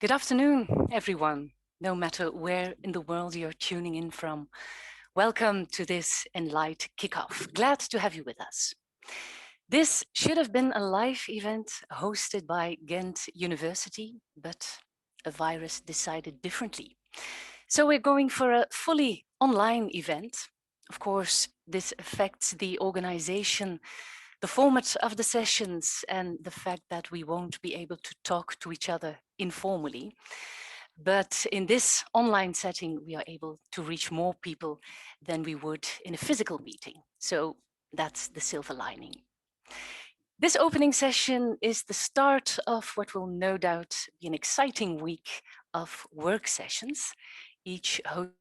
Good afternoon, everyone, no matter where in the world you're tuning in from. Welcome to this ENLIGHT kickoff. Glad to have you with us. This should have been a live event hosted by Ghent University, but a virus decided differently. So we're going for a fully online event. Of course, this affects the organization, the format of the sessions, and the fact that we won't be able to talk to each other informally. But in this online setting, we are able to reach more people than we would in a physical meeting. So that's the silver lining. This opening session is the start of what will no doubt be an exciting week of work sessions, each hosted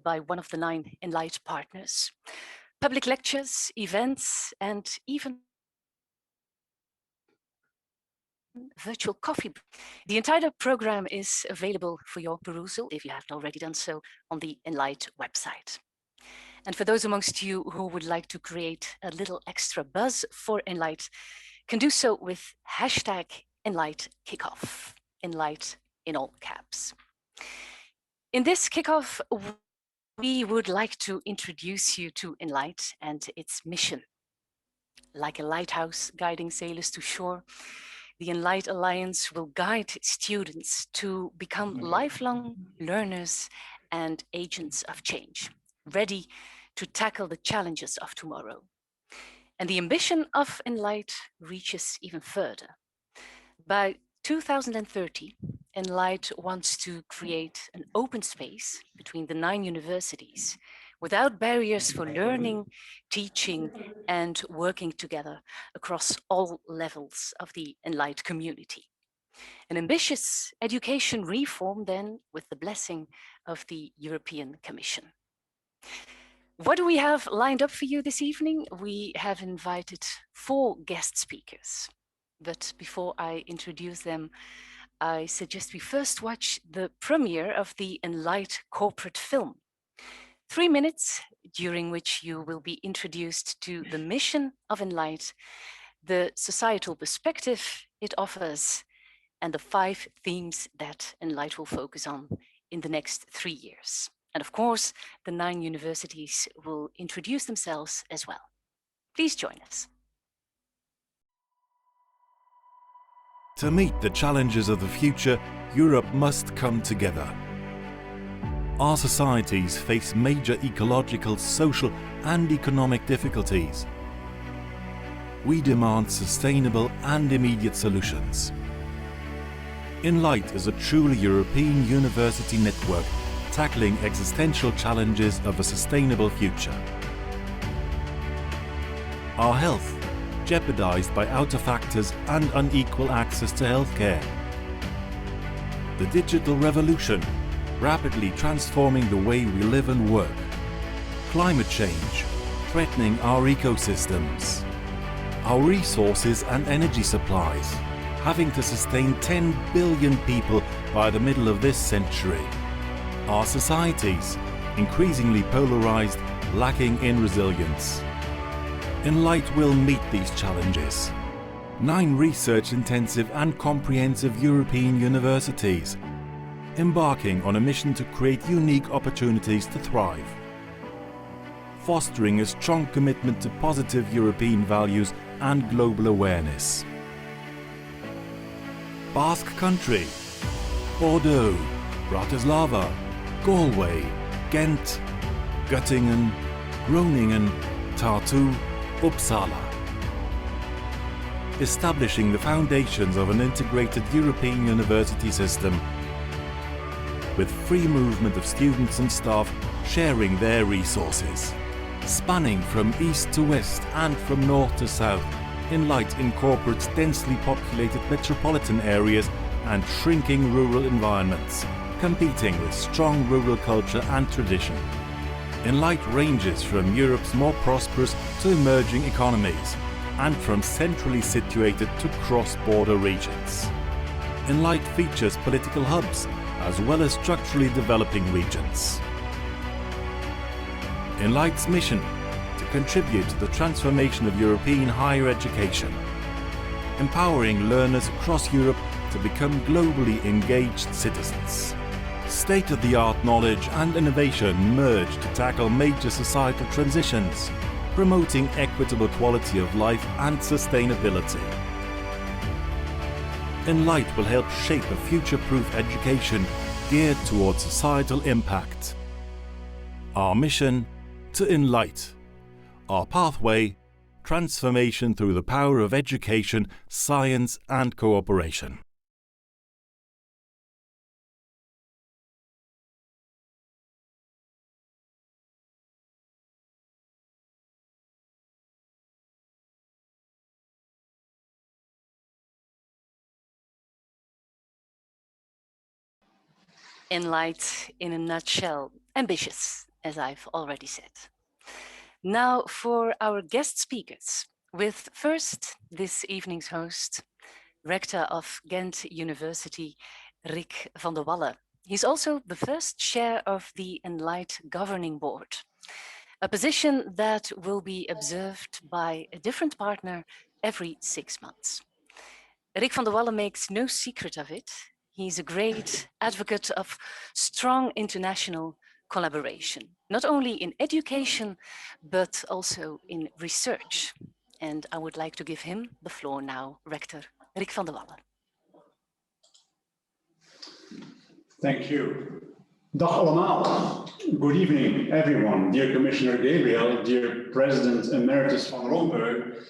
by one of the 9 ENLIGHT partners. Public lectures, events, and even virtual coffee. The entire program is available for your perusal, if you haven't already done so, on the ENLIGHT website. And for those amongst you who would like to create a little extra buzz for ENLIGHT, can do so with hashtag ENLIGHT kickoff, ENLIGHT in all caps. In this kickoff, we would like to introduce you to ENLIGHT and its mission. Like a lighthouse guiding sailors to shore, the ENLIGHT Alliance will guide students to become lifelong learners and agents of change, ready to tackle the challenges of tomorrow. And the ambition of ENLIGHT reaches even further. By 2030, ENLIGHT wants to create an open space between the 9 universities without barriers for learning, teaching, and working together across all levels of the ENLIGHT community. An ambitious education reform then with the blessing of the European Commission. What do we have lined up for you this evening? We have invited 4 guest speakers. But before I introduce them, I suggest we first watch the premiere of the ENLIGHT Corporate film. 3 minutes, during which you will be introduced to the mission of ENLIGHT, the societal perspective it offers, and the 5 themes that ENLIGHT will focus on in the next 3 years. And of course, the 9 universities will introduce themselves as well. Please join us. To meet the challenges of the future, Europe must come together. Our societies face major ecological, social and economic difficulties. We demand sustainable and immediate solutions. ENLIGHT is a truly European university network tackling existential challenges of a sustainable future. Our health, jeopardized by outer factors and unequal access to healthcare. The digital revolution, rapidly transforming the way we live and work. Climate change, threatening our ecosystems. Our resources and energy supplies, having to sustain 10 billion people by the middle of this century. Our societies, increasingly polarized, lacking in resilience. ENLIGHT will meet these challenges. 9 research-intensive and comprehensive European universities, embarking on a mission to create unique opportunities to thrive. Fostering a strong commitment to positive European values and global awareness. Basque Country, Bordeaux, Bratislava, Galway, Ghent, Göttingen, Groningen, Tartu, Uppsala. Establishing the foundations of an integrated European university system with free movement of students and staff sharing their resources. Spanning from east to west and from north to south, ENLIGHT incorporates densely populated metropolitan areas and shrinking rural environments, competing with strong rural culture and tradition. ENLIGHT ranges from Europe's more prosperous to emerging economies, and from centrally situated to cross-border regions. ENLIGHT features political hubs, as well as structurally developing regions. ENLIGHT's mission: to contribute to the transformation of European higher education, empowering learners across Europe to to become globally engaged citizens. State-of-the-art knowledge and innovation merge to tackle major societal transitions, promoting equitable quality of life and sustainability. ENLIGHT will help shape a future-proof education geared towards societal impact. Our mission: to enlight. Our pathway: transformation through the power of education, science and cooperation. ENLIGHT in a nutshell, ambitious, as I've already said. Now for our guest speakers, with first this evening's host, Rector of Ghent University, Rik Van de Walle. He's also the first chair of the ENLIGHT Governing Board, a position that will be observed by a different partner every 6 months. Rik Van de Walle makes no secret of it. He's a great advocate of strong international collaboration, not only in education, but also in research. And I would like to give him the floor now, Rector Rik Van de Walle. Thank you. Dag allemaal. Good evening, everyone. Dear Commissioner Gabriel, dear President Emeritus Van Rompuy,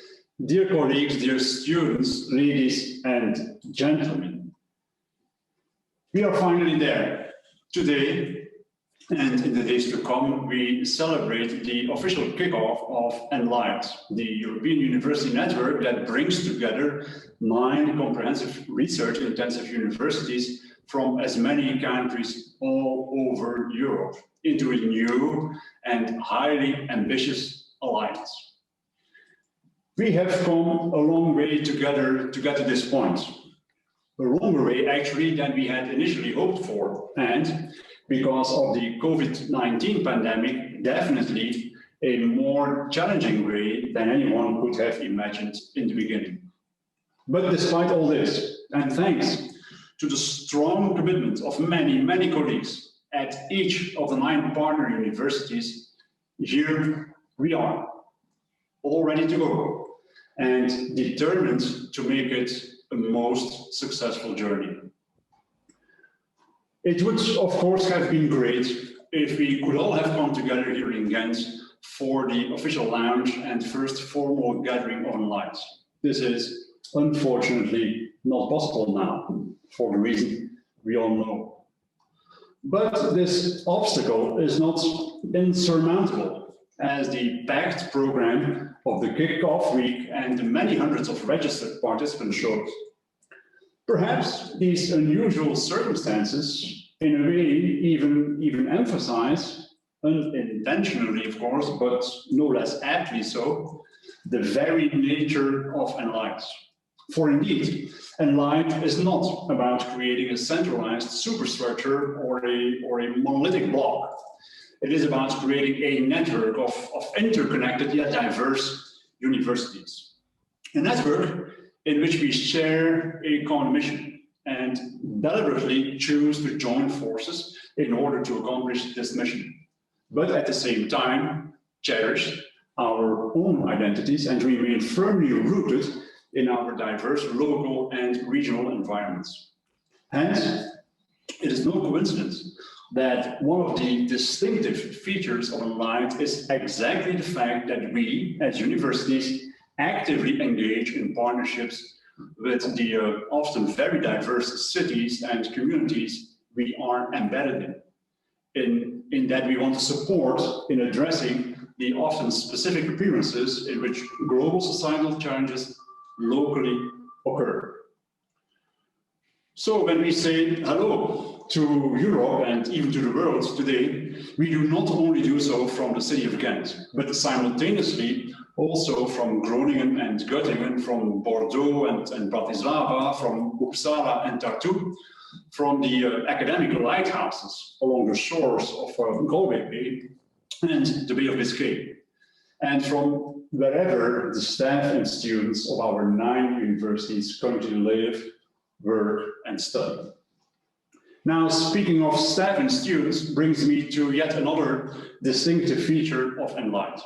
dear colleagues, dear students, ladies and gentlemen. We are finally there. Today, and in the days to come, we celebrate the official kickoff of ENLIGHT, the European University Network that brings together 9 comprehensive research-intensive universities from as many countries all over Europe into a new and highly ambitious alliance. We have come a long way together to get to this point. A longer way actually than we had initially hoped for, and because of the COVID-19 pandemic, definitely a more challenging way than anyone could have imagined in the beginning. But despite all this, and thanks to the strong commitment of many, many colleagues at each of the 9 partner universities, here we are, all ready to go, and determined to make it a most successful journey. It would, of course, have been great if we could all have come together here in Ghent for the official launch and first formal gathering of ENLIGHT. This is unfortunately not possible now, for the reason we all know. But this obstacle is not insurmountable, as the packed program of the kickoff week and the many hundreds of registered participants shows. Perhaps these unusual circumstances, in a way, even emphasize, unintentionally of course, but no less aptly so, the very nature of ENLIGHT. For indeed, ENLIGHT is not about creating a centralized superstructure or a monolithic block. It is about creating a network of interconnected yet diverse universities. A network in which we share a common mission and deliberately choose to join forces in order to accomplish this mission, but at the same time cherish our own identities and remain firmly rooted in our diverse local and regional environments. Hence, it is no coincidence that one of the distinctive features of ENLIGHT is exactly the fact that we, as universities, actively engage in partnerships with the often very diverse cities and communities we are embedded in that we want to support in addressing the often specific appearances in which global societal challenges locally occur. So when we say hello to Europe and even to the world today, we do not only do so from the city of Ghent, but simultaneously also from Groningen and Göttingen, from Bordeaux and Bratislava, from Uppsala and Tartu, from the academic lighthouses along the shores of Galway Bay and the Bay of Biscay, and from wherever the staff and students of our 9 universities currently live work, and study. Now, speaking of staff and students brings me to yet another distinctive feature of ENLIGHT.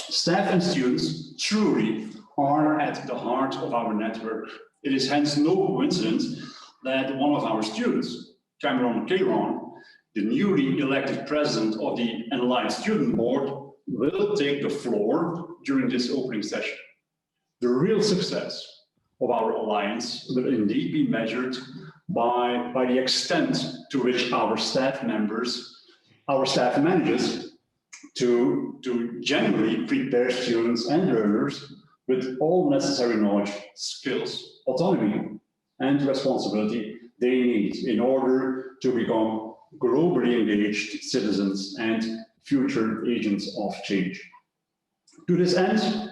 Staff and students truly are at the heart of our network. It is hence no coincidence that one of our students, Keighron, the newly elected president of the ENLIGHT Student Board, will take the floor during this opening session. The real success of our alliance will indeed be measured by the extent to which our staff manages to genuinely prepare students and learners with all necessary knowledge, skills, autonomy, and responsibility they need in order to become globally engaged citizens and future agents of change. To this end,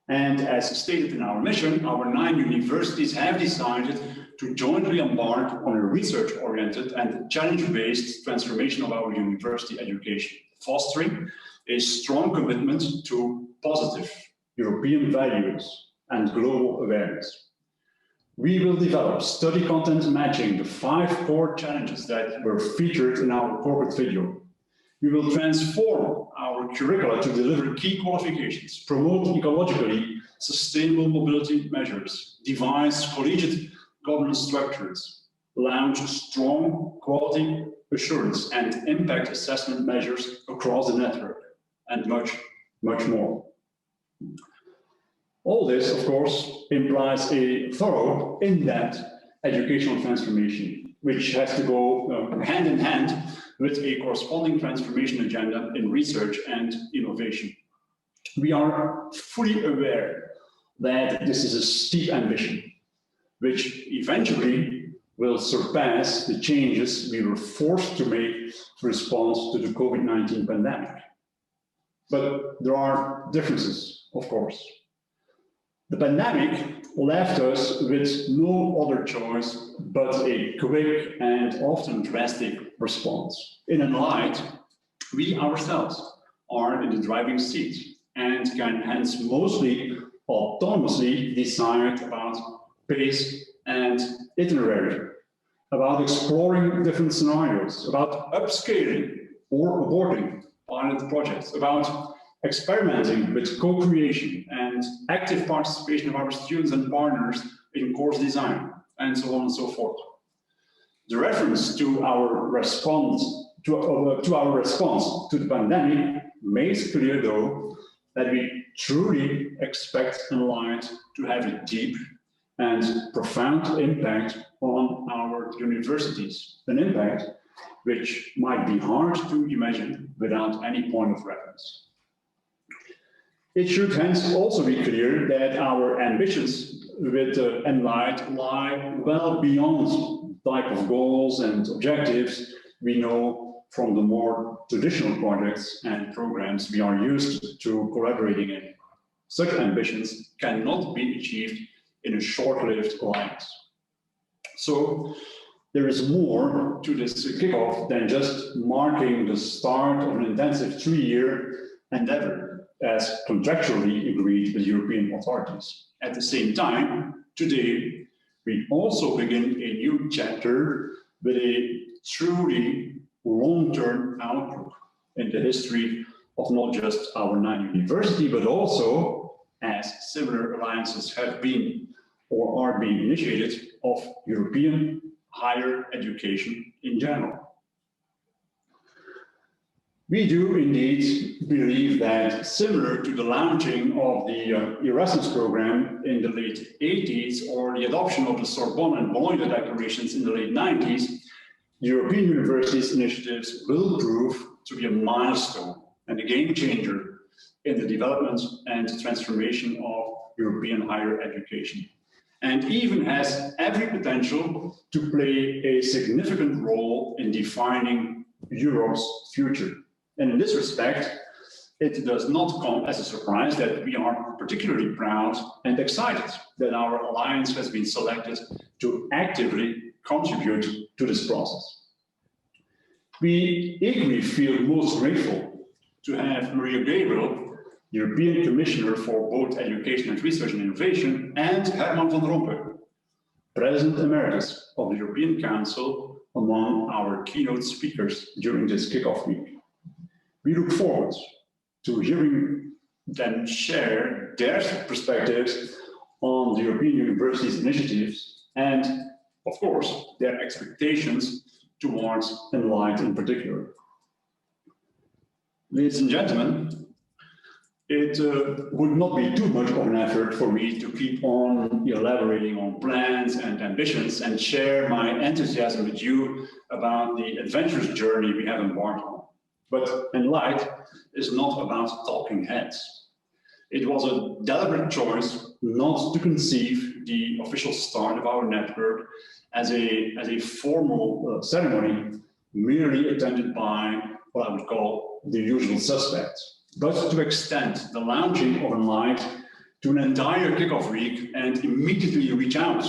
and as stated in our mission, our 9 universities have decided to jointly embark on a research-oriented and challenge-based transformation of our university education, fostering a strong commitment to positive European values and global awareness. We will develop study content matching the 5 core challenges that were featured in our corporate video. We will transform our curricula to deliver key qualifications, promote ecologically sustainable mobility measures, devise collegiate governance structures, launch strong quality assurance and impact assessment measures across the network, and much, much more. All this, of course, implies a thorough, in-depth educational transformation, which has to go hand in hand with a corresponding transformation agenda in research and innovation. We are fully aware that this is a steep ambition, which eventually will surpass the changes we were forced to make to respond to the COVID-19 pandemic. But there are differences, of course. The pandemic left us with no other choice but a quick and often drastic response. In ENLIGHT, we ourselves are in the driving seat and can hence mostly autonomously decide about pace and itinerary, about exploring different scenarios, about upscaling or aborting pilot projects, about experimenting with co-creation and active participation of our students and partners in course design, and so on and so forth. The reference to our response to the pandemic makes clear, though, that we truly expect ENLIGHT to have a deep and profound impact on our universities, an impact which might be hard to imagine without any point of reference. It should hence also be clear that our ambitions with ENLIGHT lie well beyond the type of goals and objectives we know from the more traditional projects and programs we are used to collaborating in. Such ambitions cannot be achieved in a short-lived alliance. So there is more to this kickoff than just marking the start of an intensive 3-year endeavor, as contractually agreed with European authorities. At the same time, today, we also begin a new chapter with a truly long-term outlook in the history of not just our 9 university, but also, as similar alliances have been or are being initiated, of European higher education in general. We do indeed believe that, similar to the launching of the Erasmus program in the late 80s or the adoption of the Sorbonne and Bologna declarations in the late 90s, European universities initiatives will prove to be a milestone and a game changer in the development and transformation of European higher education, and even has every potential to play a significant role in defining Europe's future. And in this respect, it does not come as a surprise that we are particularly proud and excited that our alliance has been selected to actively contribute to this process. We equally feel most grateful to have Mariya Gabriel, European Commissioner for both Education and Research and Innovation, and Herman van Rompuy, President Emeritus of the European Council, among our keynote speakers during this kickoff week. We look forward to hearing them share their perspectives on the European University's initiatives and, of course, their expectations towards ENLIGHT in particular. Ladies and gentlemen, it would not be too much of an effort for me to keep on elaborating on plans and ambitions and share my enthusiasm with you about the adventurous journey we have embarked on. But ENLIGHT is not about talking heads. It was a deliberate choice not to conceive the official start of our network as a formal ceremony merely attended by what I would call the usual suspects, but to extend the launching of ENLIGHT to an entire kickoff week and immediately reach out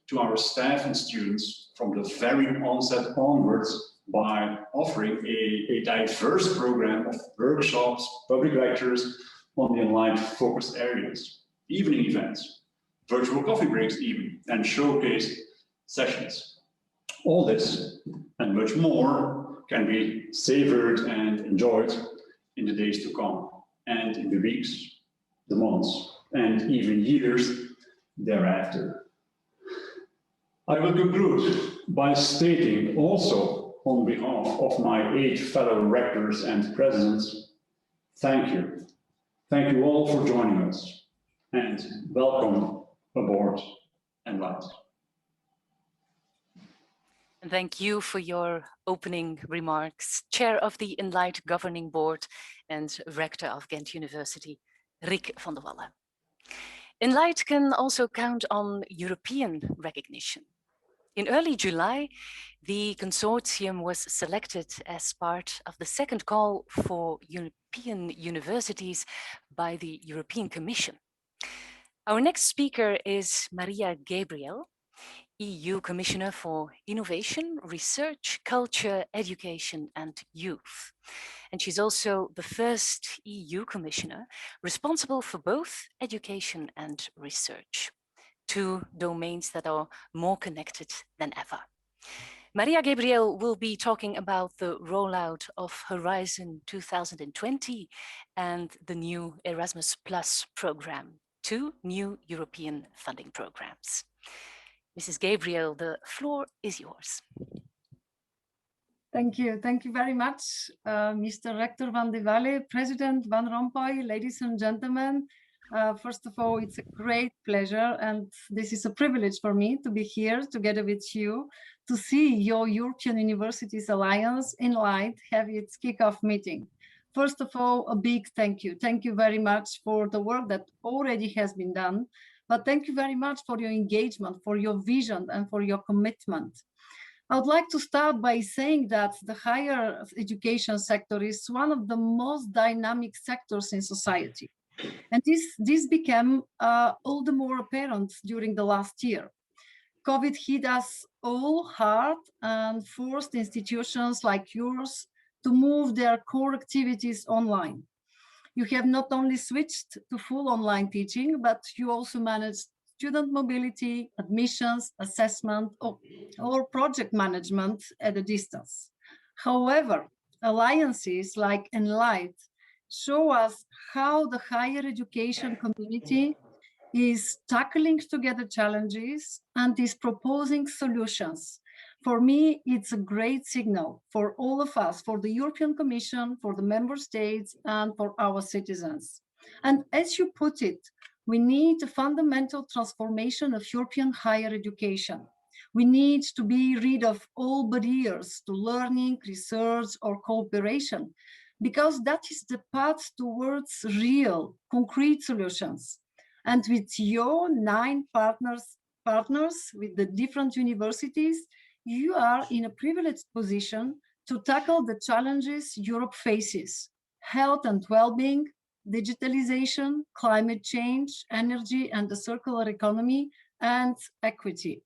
to our staff and students from the very onset onwards by offering a diverse program of workshops, public lectures on the ENLIGHT focused areas, evening events, virtual coffee breaks even, and showcase sessions. All this and much more can be savored and enjoyed in the days to come, and in the weeks, the months, and even years thereafter. I will conclude by stating also on behalf of my 8 fellow rectors and presidents, thank you. Thank you all for joining us, and welcome aboard ENLIGHT. And thank you for your opening remarks, Chair of the ENLIGHT Governing Board and Rector of Ghent University, Rik Van de Walle. ENLIGHT can also count on European recognition. In early July, the consortium was selected as part of the second call for European universities by the European Commission. Our next speaker is Mariya Gabriel, EU Commissioner for Innovation, Research, Culture, Education and Youth. And she's also the first EU Commissioner responsible for both education and research, 2 domains that are more connected than ever. Mariya Gabriel will be talking about the rollout of Horizon 2020 and the new Erasmus Plus program, 2 new European funding programs. Mrs. Gabriel, the floor is yours. Thank you very much, Mr. Rector Van de Walle, President Van Rompuy, ladies and gentlemen. First of all, it's a great pleasure, and this is a privilege for me to be here together with you to see your European Universities Alliance ENLIGHT have its kickoff meeting. First of all, a big thank you. Thank you very much for the work that already has been done. But thank you very much for your engagement, for your vision, and for your commitment. I would like to start by saying that the higher education sector is one of the most dynamic sectors in society. And this became all the more apparent during the last year. COVID hit us all hard and forced institutions like yours to move their core activities online. You have not only switched to full online teaching, but you also manage student mobility, admissions, assessment, or project management at a distance. However, alliances like ENLIGHT show us how the higher education community is tackling together challenges and is proposing solutions. For me, it's a great signal for all of us, for the European Commission, for the member states, and for our citizens. And as you put it, we need a fundamental transformation of European higher education. We need to be rid of all barriers to learning, research, or cooperation, because that is the path towards real, concrete solutions. And with your 9 partners with the different universities, you are in a privileged position to tackle the challenges Europe faces: health and well-being, digitalization, climate change, energy and the circular economy, and equity.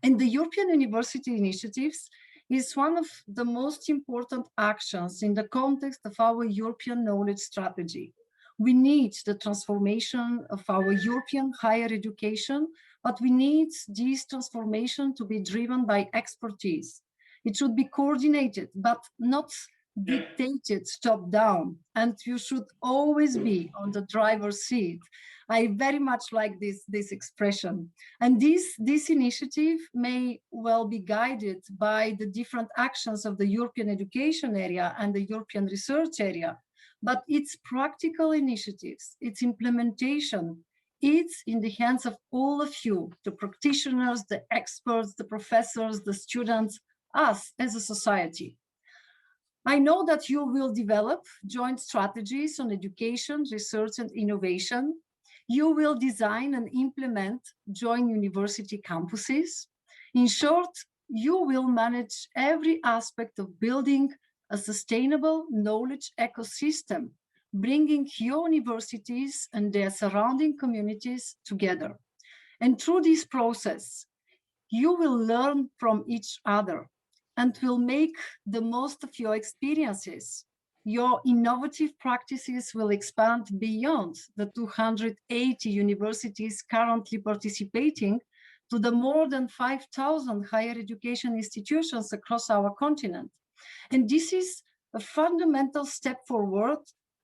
And the European University Initiatives is one of the most important actions in the context of our European knowledge strategy. We need the transformation of our European higher education, but we need this transformation to be driven by expertise. It should be coordinated, but not dictated top down, and you should always be on the driver's seat. I very much like this expression. And this initiative may well be guided by the different actions of the European education area and the European research area, but it's practical initiatives, its implementation, it's in the hands of all of you, the practitioners, the experts, the professors, the students, us as a society. I know that you will develop joint strategies on education, research, and innovation. You will design and implement joint university campuses. In short, you will manage every aspect of building a sustainable knowledge ecosystem, bringing universities and their surrounding communities together. And through this process, you will learn from each other and will make the most of your experiences. Your innovative practices will expand beyond the 280 universities currently participating to the more than 5,000 higher education institutions across our continent. And this is a fundamental step forward,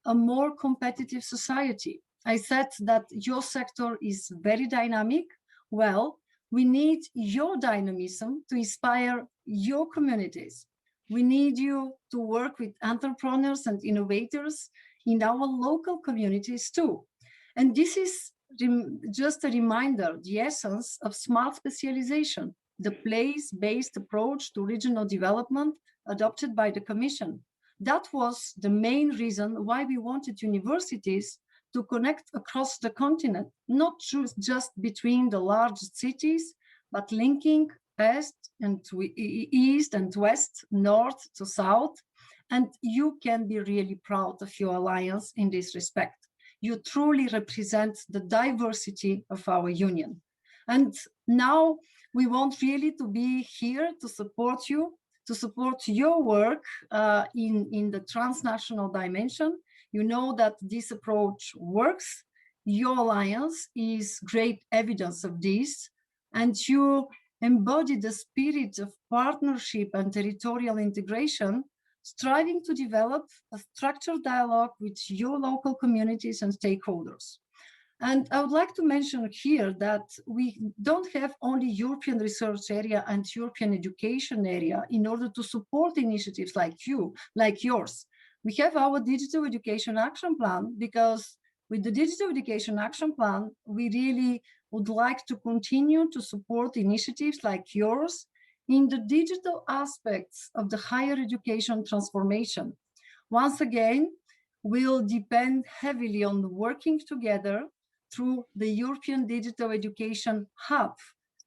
a more competitive society. I said that your sector is very dynamic. Well, we need your dynamism to inspire your communities. We need you to work with entrepreneurs and innovators in our local communities too. And this is just a reminder, the essence of smart specialization, the place-based approach to regional development adopted by the Commission. That was the main reason why we wanted universities to connect across the continent, not just between the largest cities, but linking east and west, north to south. And you can be really proud of your alliance in this respect. You truly represent the diversity of our union. And now we want really to be here to support you, to support your work in the transnational dimension. You know that this approach works. Your alliance is great evidence of this, and you embody the spirit of partnership and territorial integration, striving to develop a structured dialogue with your local communities and stakeholders. And I would like to mention here that we don't have only European research area and European education area in order to support initiatives like yours. We have our Digital Education Action Plan, because with the Digital Education Action Plan, we really would like to continue to support initiatives like yours in the digital aspects of the higher education transformation. Once again, we'll depend heavily on working together through the European Digital Education Hub.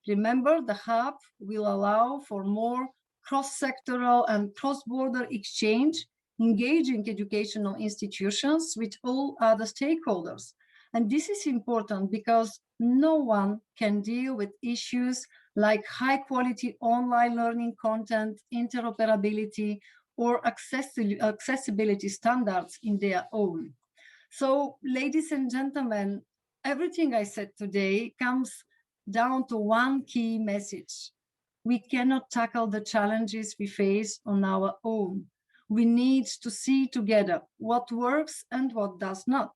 Remember, the hub will allow for more cross-sectoral and cross-border exchange, engaging educational institutions with all other stakeholders. And this is important because no one can deal with issues like high-quality online learning content, interoperability, or accessibility standards in their own. So, ladies and gentlemen, everything I said today comes down to one key message. We cannot tackle the challenges we face on our own. We need to see together what works and what does not.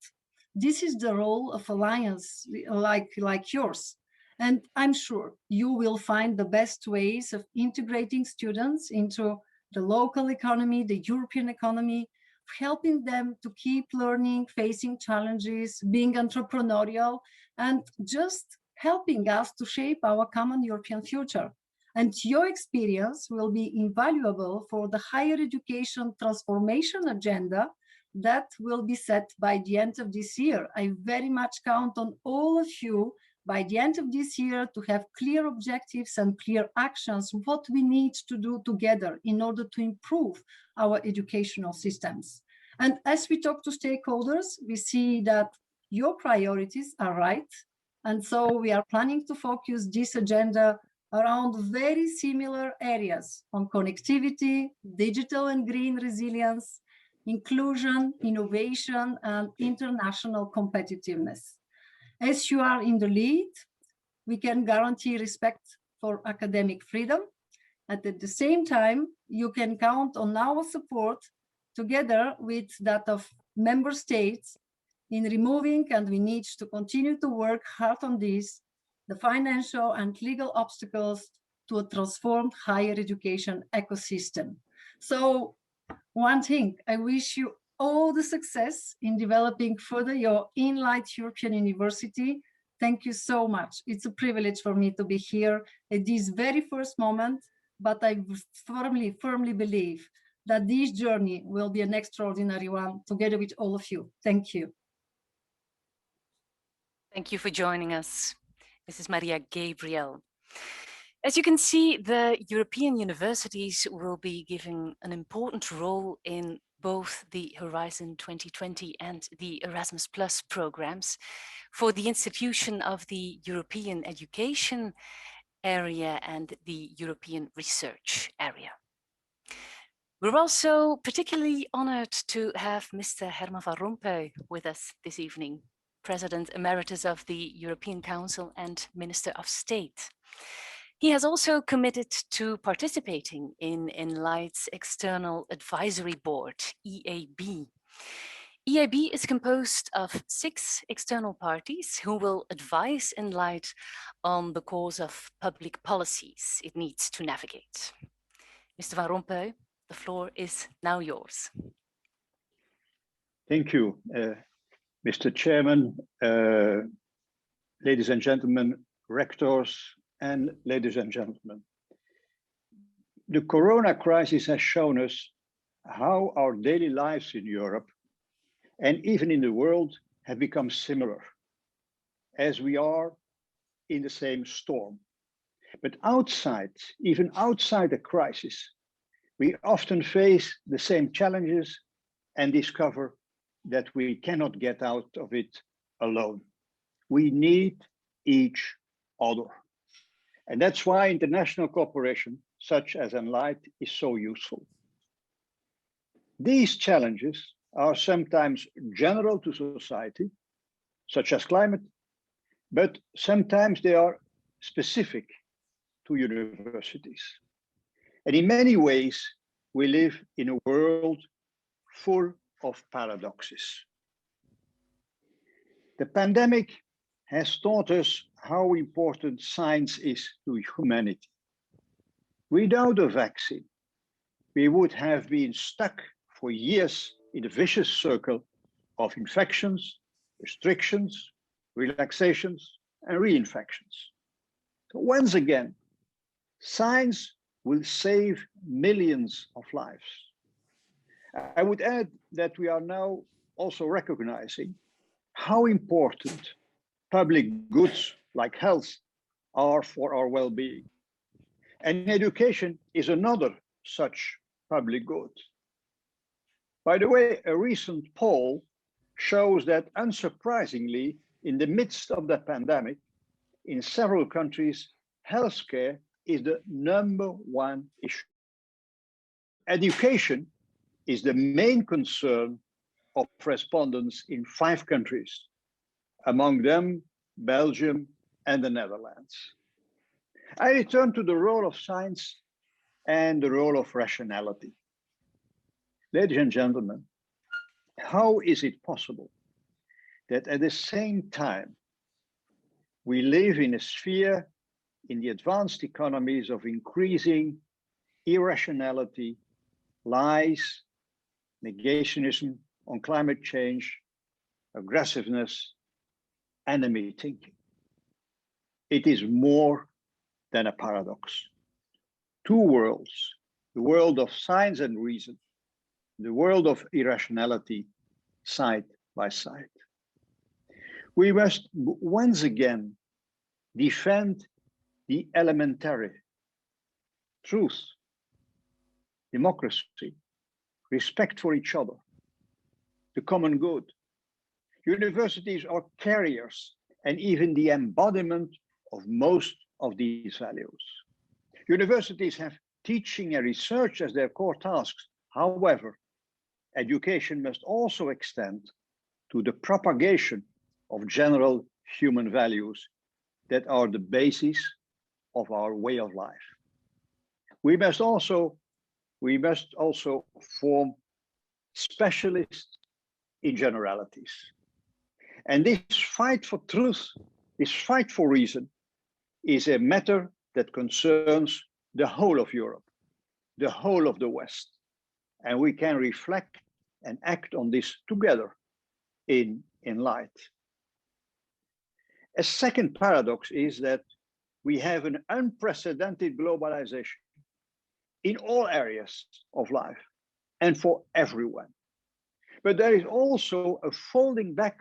This is the role of alliance like yours. And I'm sure you will find the best ways of integrating students into the local economy, the European economy, helping them to keep learning, facing challenges, being entrepreneurial, and just helping us to shape our common European future. And your experience will be invaluable for the higher education transformation agenda that will be set by the end of this year. I very much count on all of you by the end of this year to have clear objectives and clear actions, what we need to do together in order to improve our educational systems. And as we talk to stakeholders, we see that your priorities are right. And so we are planning to focus this agenda around very similar areas on connectivity, digital and green resilience, inclusion, innovation, and international competitiveness. As you are in the lead, we can guarantee respect for academic freedom. And at the same time, you can count on our support together with that of member states in removing, and we need to continue to work hard on this, the financial and legal obstacles to a transformed higher education ecosystem. So one thing, I wish you all the success in developing further your ENLIGHT European University. Thank you so much. It's a privilege for me to be here at this very first moment, but I firmly believe that this journey will be an extraordinary one together with all of you. Thank you. Thank you for joining us. This is Mariya Gabriel. As you can see, the European universities will be given an important role in both the Horizon 2020 and the Erasmus Plus programs for the institution of the European education area and the European research area. We're also particularly honored to have Mr. Herman van Rompuy with us this evening, President Emeritus of the European Council and Minister of State. He has also committed to participating in ENLIGHT's External Advisory Board, EAB. EAB is composed of 6 external parties who will advise ENLIGHT on the course of public policies it needs to navigate. Mr. Van Rompuy, the floor is now yours. Thank you, Mr. Chairman, ladies and gentlemen, rectors, and ladies and gentlemen. The Corona crisis has shown us how our daily lives in Europe and even in the world have become similar, as we are in the same storm. But outside, even outside the crisis, we often face the same challenges and discover that we cannot get out of it alone. We need each other. And that's why international cooperation, such as ENLIGHT, is so useful. These challenges are sometimes general to society, such as climate, but sometimes they are specific to universities. And in many ways, we live in a world full of paradoxes. The pandemic has taught us how important science is to humanity. Without a vaccine, we would have been stuck for years in a vicious circle of infections, restrictions, relaxations, and reinfections. So once again, science will save millions of lives. I would add that we are now also recognizing how important public goods like health are for our well-being. And education is another such public good. By the way, a recent poll shows that, unsurprisingly, in the midst of the pandemic, in several countries, healthcare is the #1 issue. Education is the main concern of respondents in 5 countries, among them Belgium and the Netherlands. I return to the role of science and the role of rationality. Ladies and gentlemen, how is it possible that at the same time we live in a sphere in the advanced economies of increasing irrationality, lies, negationism on climate change, aggressiveness, enemy thinking? It is more than a paradox. 2 worlds, the world of science and reason, the world of irrationality, side by side. We must once again defend the elementary truth, democracy, respect for each other, the common good. Universities are carriers and even the embodiment of most of these values. Universities have teaching and research as their core tasks. However, education must also extend to the propagation of general human values that are the basis of our way of life. We must also form specialists in generalities. And this fight for truth, this fight for reason, is a matter that concerns the whole of Europe, the whole of the West. And we can reflect and act on this together in ENLIGHT. A second paradox is that we have an unprecedented globalization in all areas of life and for everyone. But there is also a folding back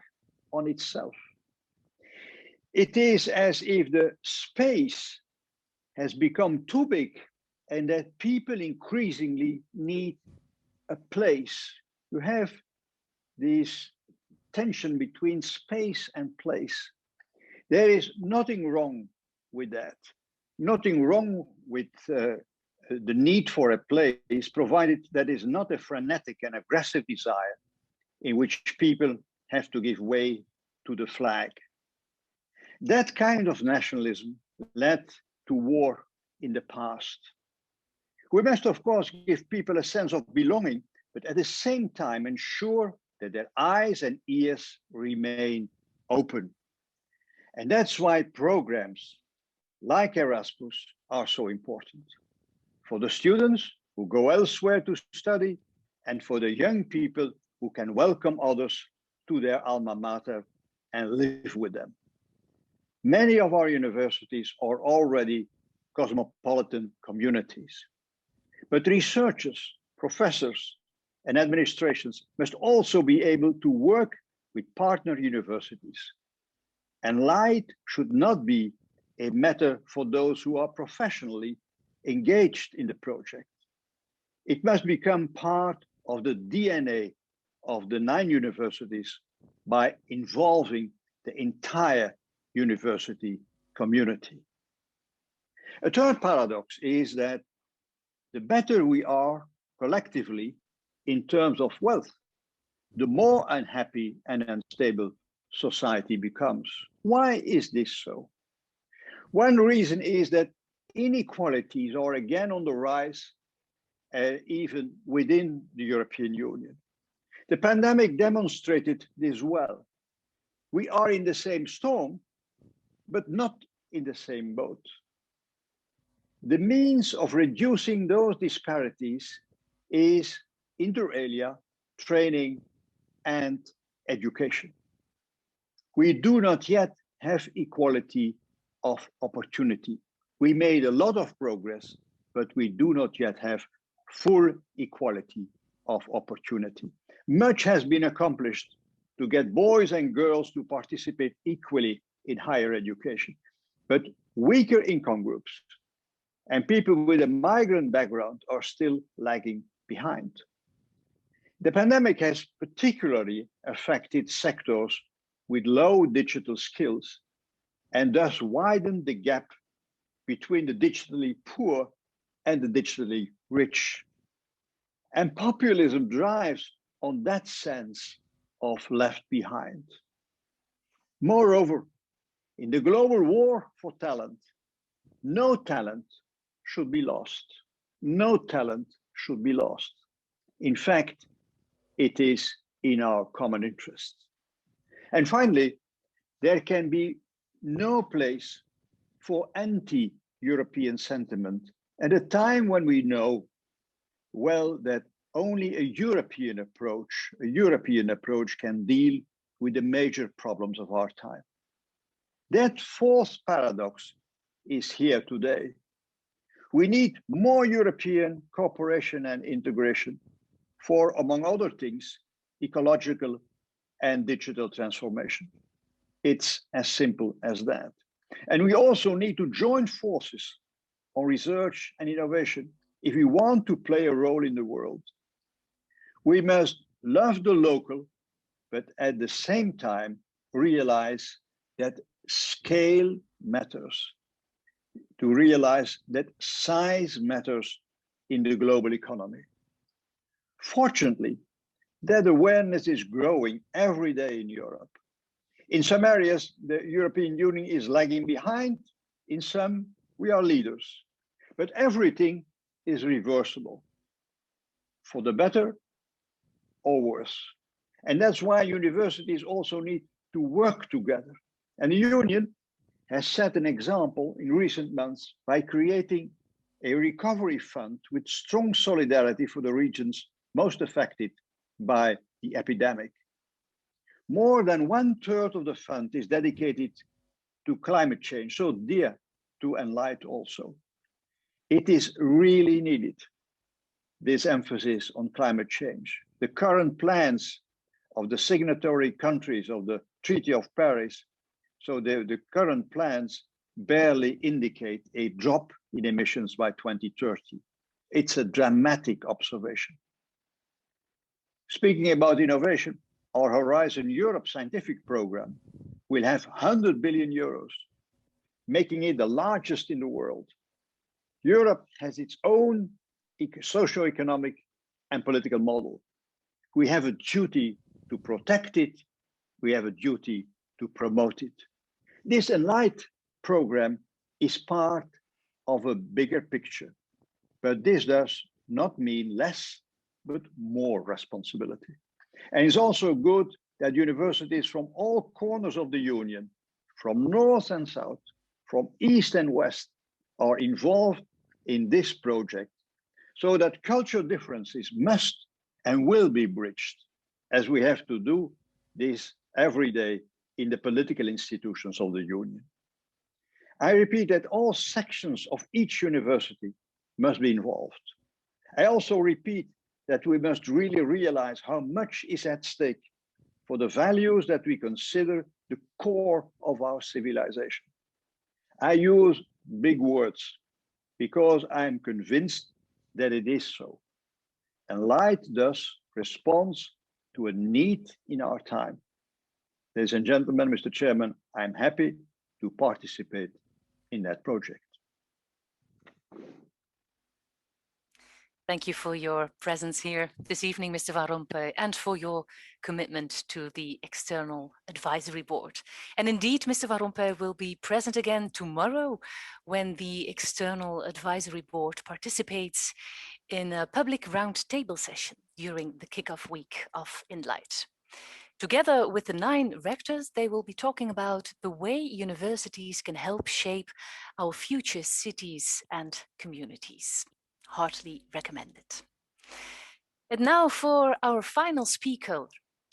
on itself. It is as if the space has become too big and that people increasingly need a place. You have this tension between space and place. There is nothing wrong with that. Nothing wrong with the need for a place, provided that is not a frenetic and aggressive desire in which people have to give way to the flag. That kind of nationalism led to war in the past. We must, of course, give people a sense of belonging, but at the same time ensure that their eyes and ears remain open. And that's why programs like Erasmus are so important for the students who go elsewhere to study and for the young people who can welcome others to their alma mater and live with them. Many of our universities are already cosmopolitan communities, but researchers, professors, and administrations must also be able to work with partner universities. And ENLIGHT should not be a matter for those who are professionally engaged in the project. It must become part of the DNA of the 9 universities by involving the entire university community. A third paradox is that the better we are collectively in terms of wealth, the more unhappy and unstable society becomes. Why is this so? One reason is that inequalities are again on the rise, even within the European Union. The pandemic demonstrated this well. We are in the same storm, but not in the same boat. The means of reducing those disparities is inter alia, training, and education. We do not yet have equality of opportunity. We made a lot of progress, but we do not yet have full equality of opportunity. Much has been accomplished to get boys and girls to participate equally in higher education, but weaker income groups and people with a migrant background are still lagging behind. The pandemic has particularly affected sectors with low digital skills and thus widened the gap between the digitally poor and the digitally rich. And populism drives on that sense of left behind. Moreover, in the global war for talent, no talent should be lost. No talent should be lost. In fact, it is in our common interest. And finally, there can be no place for anti-European sentiment at a time when we know well that only a European approach can deal with the major problems of our time. That fourth paradox is here today. We need more European cooperation and integration for, among other things, ecological and digital transformation. It's as simple as that. And we also need to join forces on research and innovation if we want to play a role in the world. We must love the local, but at the same time realize that scale matters, to realize that size matters in the global economy. Fortunately, That awareness is growing every day in Europe. In some areas, the European Union is lagging behind. In some, we are leaders. But everything is reversible, for the better or worse. And that's why universities also need to work together. And the Union has set an example in recent months by creating a recovery fund with strong solidarity for the regions most affected by the epidemic. More than 1/3 of the fund is dedicated to climate change, so dear to ENLIGHT also. It is really needed, this emphasis on climate change. The current plans of the signatory countries of the Treaty of Paris, so the current plans barely indicate a drop in emissions by 2030. It's a dramatic observation. Speaking about innovation, our Horizon Europe scientific program will have 100 billion euros, making it the largest in the world. Europe has its own socio-economic and political model. We have a duty to protect it. We have a duty to promote it. This ENLIGHT program is part of a bigger picture, but this does not mean less, but more responsibility. And it's also good that universities from all corners of the Union, from North and South, from East and West, are involved in this project, so that cultural differences must and will be bridged, as we have to do this every day in the political institutions of the Union. I repeat that all sections of each university must be involved. I also repeat that we must really realize how much is at stake for the values that we consider the core of our civilization. I use big words because I am convinced that it is so. ENLIGHT thus responds to a need in our time. Ladies and gentlemen, Mr. Chairman, I'm happy to participate in that project. Thank you for your presence here this evening, Mr. Van Rompuy, and for your commitment to the External Advisory Board. And indeed, Mr. Van Rompuy will be present again tomorrow when the External Advisory Board participates in a public roundtable session during the kickoff week of ENLIGHT. Together with the 9 rectors, they will be talking about the way universities can help shape our future cities and communities. Heartily recommended. And now for our final speaker,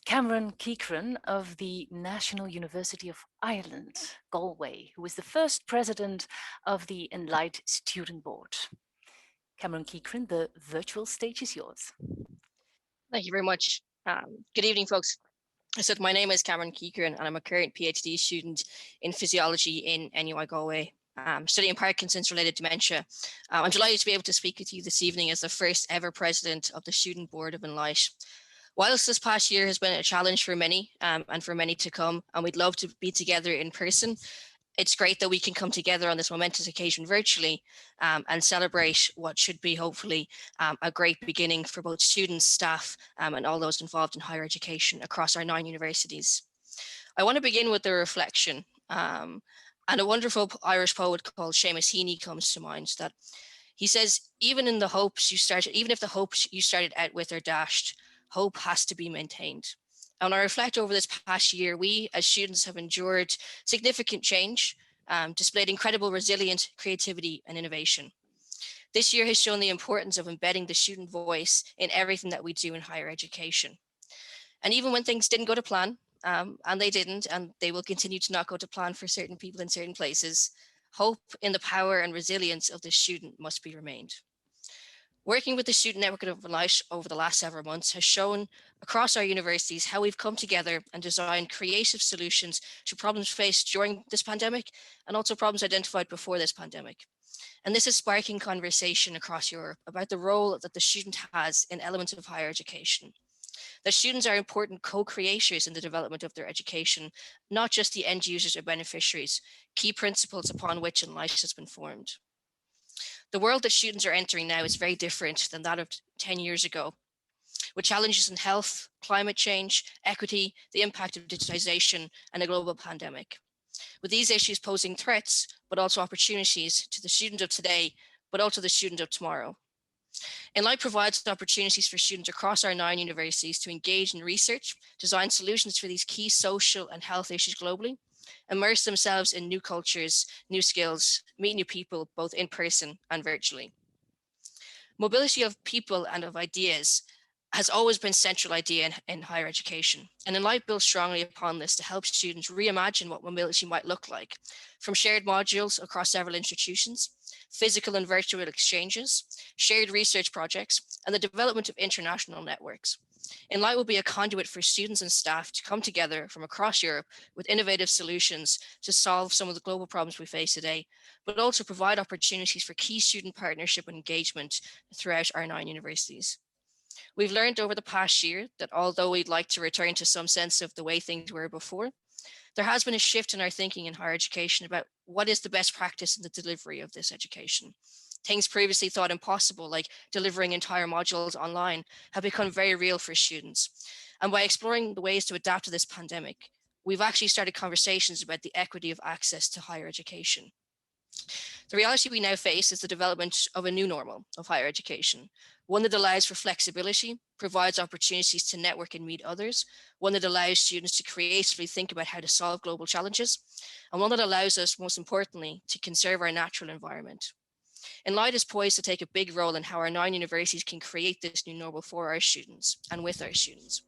Keighron of the National University of Ireland, Galway, who is the first president of the ENLIGHT Student Board. Keighron, the virtual stage is yours. Thank you very much. Good evening, folks. So my name is Keighron, and I'm a current PhD student in physiology in NUI Galway, studying Parkinson's-related dementia. I'm delighted to be able to speak with you this evening as the first ever president of the Student Board of ENLIGHT. Whilst this past year has been a challenge for many and for many to come, and we'd love to be together in person, it's great that we can come together on this momentous occasion virtually and celebrate what should be hopefully a great beginning for both students, staff, and all those involved in higher education across our 9 universities. I want to begin with a reflection. And a wonderful Irish poet called Seamus Heaney comes to mind, that he says, even if the hopes you started out with are dashed, hope has to be maintained. And when I reflect over this past year, we as students have endured significant change, displayed incredible resilience, creativity, and innovation. This year has shown the importance of embedding the student voice in everything that we do in higher education. And even when things didn't go to plan, and they didn't, and they will continue to not go to plan for certain people in certain places, hope in the power and resilience of the student must be remained. Working with the Student Network of ENLIGHT over the last several months has shown across our universities how we've come together and designed creative solutions to problems faced during this pandemic and also problems identified before this pandemic. And this is sparking conversation across Europe about the role that the student has in elements of higher education. That students are important co-creators in the development of their education, not just the end users or beneficiaries, key principles upon which ENLIGHT has been formed. The world that students are entering now is very different than that of 10 years ago. with challenges in health, climate change, equity, the impact of digitization, and a global pandemic. With these issues posing threats, but also opportunities to the student of today, but also the student of tomorrow. ENLIGHT provides opportunities for students across our 9 universities to engage in research, design solutions for these key social and health issues globally, immerse themselves in new cultures, new skills, meet new people, both in person and virtually. Mobility of people and of ideas has always been a central idea in higher education. And ENLIGHT builds strongly upon this to help students reimagine what mobility might look like, from shared modules across several institutions, physical and virtual exchanges, shared research projects, and the development of international networks. ENLIGHT will be a conduit for students and staff to come together from across Europe with innovative solutions to solve some of the global problems we face today, but also provide opportunities for key student partnership and engagement throughout our 9 universities. We've learned over the past year that although we'd like to return to some sense of the way things were before, there has been a shift in our thinking in higher education about what is the best practice in the delivery of this education. Things previously thought impossible, like delivering entire modules online, have become very real for students. And by exploring the ways to adapt to this pandemic, we've actually started conversations about the equity of access to higher education. The reality we now face is the development of a new normal of higher education, one that allows for flexibility, provides opportunities to network and meet others, one that allows students to creatively think about how to solve global challenges, and one that allows us, most importantly, to conserve our natural environment. ENLIGHT is poised to take a big role in how our 9 universities can create this new normal for our students and with our students.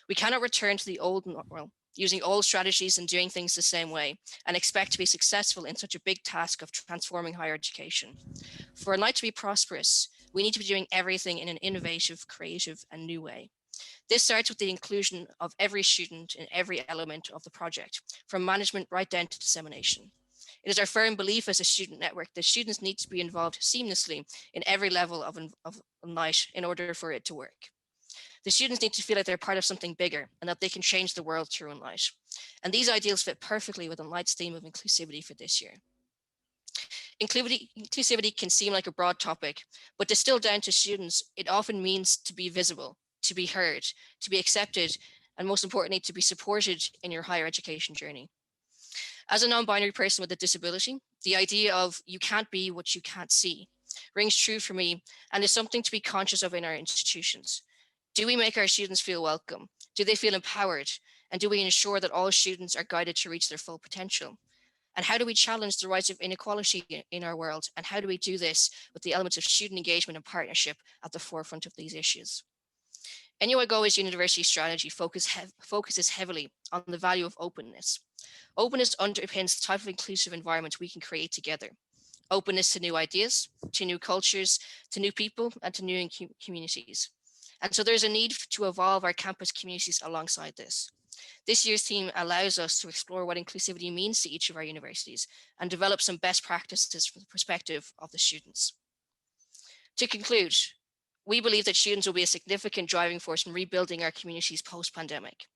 We cannot return to the old normal, using old strategies and doing things the same way, and expect to be successful in such a big task of transforming higher education. For ENLIGHT to be prosperous, we need to be doing everything in an innovative, creative, and new way. This starts with the inclusion of every student in every element of the project, from management right down to dissemination. It is our firm belief as a student network that students need to be involved seamlessly in every level of ENLIGHT in order for it to work. The students need to feel like they're part of something bigger and that they can change the world through ENLIGHT. And these ideals fit perfectly with ENLIGHT's theme of inclusivity for this year. Inclusivity can seem like a broad topic, but distilled down to students, it often means to be visible, to be heard, to be accepted, and most importantly, to be supported in your higher education journey. As a non-binary person with a disability, the idea of you can't be what you can't see rings true for me and is something to be conscious of in our institutions. Do we make our students feel welcome? Do they feel empowered? And do we ensure that all students are guided to reach their full potential? And how do we challenge the rise of inequality in our world? And how do we do this with the elements of student engagement and partnership at the forefront of these issues? NUI Galway's university strategy focuses heavily on the value of openness. Openness underpins the type of inclusive environment we can create together. Openness to new ideas, to new cultures, to new people, and to new communities. And so there's a need to evolve our campus communities alongside this. This year's theme allows us to explore what inclusivity means to each of our universities and develop some best practices from the perspective of the students. To conclude, we believe that students will be a significant driving force in rebuilding our communities post-pandemic.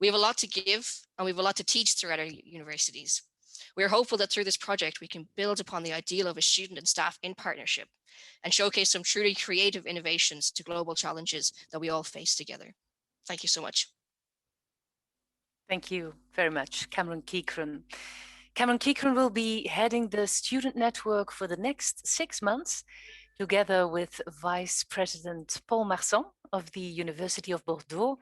We have a lot to give and we have a lot to teach throughout our universities. We are hopeful that through this project, we can build upon the ideal of a student and staff in partnership and showcase some truly creative innovations to global challenges that we all face together. Thank you so much. Thank you very much, Cameron Keighron. Cameron Keighron will be heading the student network for the next 6 months, together with Vice President Paul Marsan of the University of Bordeaux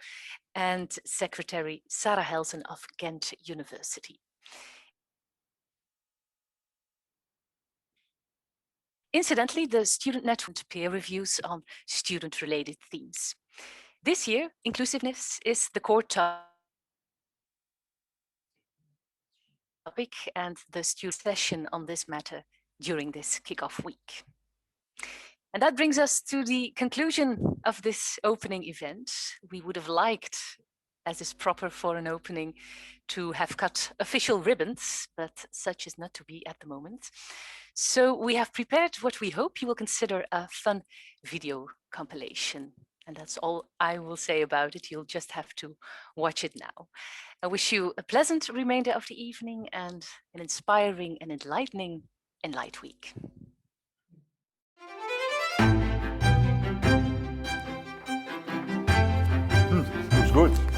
and Secretary Sarah Helsen of Ghent University. Incidentally, the student network peer reviews on student-related themes. This year, inclusiveness is the core topic and the student session on this matter during this kickoff week. And that brings us to the conclusion of this opening event. We would have liked, as is proper for an opening, to have cut official ribbons, but such is not to be at the moment. So we have prepared what we hope you will consider a fun video compilation. And that's all I will say about it. You'll just have to watch it now. I wish you a pleasant remainder of the evening and an inspiring and enlightening ENLIGHT Week. good.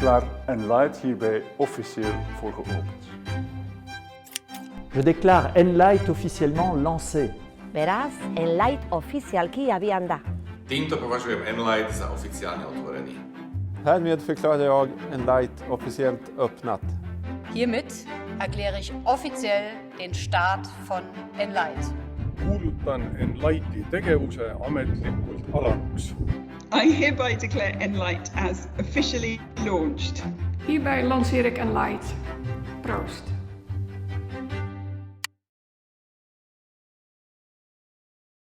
Verklaar ENLIGHT hierbij officieel voor geopend. Je déclare ENLIGHT officiellement lancé. Beraz, ENLIGHT oficjalki avian da. Týmto považujem ENLIGHT za oficiálne otvorený. Härmed förklarar jag ENLIGHT officiellt öppnat. Hiermit erkläre ich offiziell den Start von ENLIGHT. Kuulutan ENLIGHTi tegevuse ametlikult alatuks. I hereby declare ENLIGHT as officially launched. Hierbij lanceer ik ENLIGHT. Proost.